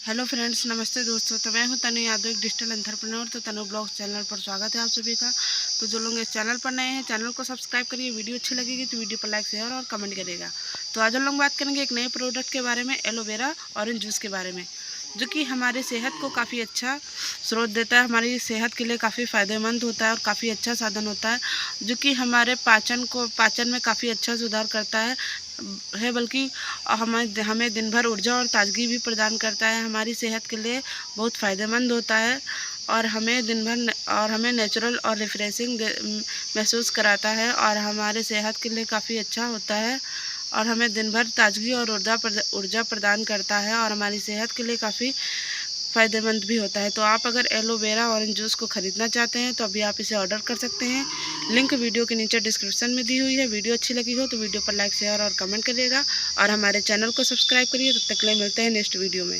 Hello friends, नमस्ते दोस्तों। तो मैं हूं तनु यादव, एक डिजिटल एंटरप्रेन्योर। तो तनु ब्लॉग्स चैनल पर स्वागत है आप सभी का। तो जो लोग इस चैनल पर नए हैं, चैनल को सब्सक्राइब करिए। वीडियो अच्छी लगेगी तो वीडियो पर लाइक, शेयर और कमेंट करिएगा। तो आज हम लोग बात करेंगे एक नए प्रोडक्ट के बारे में, एलोवेरा ऑरेंज जूस के बारे में, जो कि हमारे सेहत को काफ़ी अच्छा स्रोत देता है। हमारी सेहत के लिए काफ़ी फ़ायदेमंद होता है और काफ़ी अच्छा साधन होता है, जो कि हमारे पाचन में काफ़ी अच्छा सुधार करता है बल्कि हमें दिन भर ऊर्जा और ताजगी भी प्रदान करता है। हमारी सेहत के लिए बहुत फ़ायदेमंद होता है और हमें नेचुरल और रिफ्रेशिंग महसूस कराता है और हमारे सेहत के लिए काफ़ी अच्छा होता है और हमें दिन भर ताजगी और ऊर्जा प्रदान करता है और हमारी सेहत के लिए काफ़ी फ़ायदेमंद भी होता है। तो आप अगर एलोवेरा ऑरेंज जूस को ख़रीदना चाहते हैं तो अभी आप इसे ऑर्डर कर सकते हैं। लिंक वीडियो के नीचे डिस्क्रिप्शन में दी हुई है। वीडियो अच्छी लगी हो तो वीडियो पर लाइक, शेयर और कमेंट करिएगा और हमारे चैनल को सब्सक्राइब करिए। तब तक के लिए मिलते हैं नेक्स्ट वीडियो में।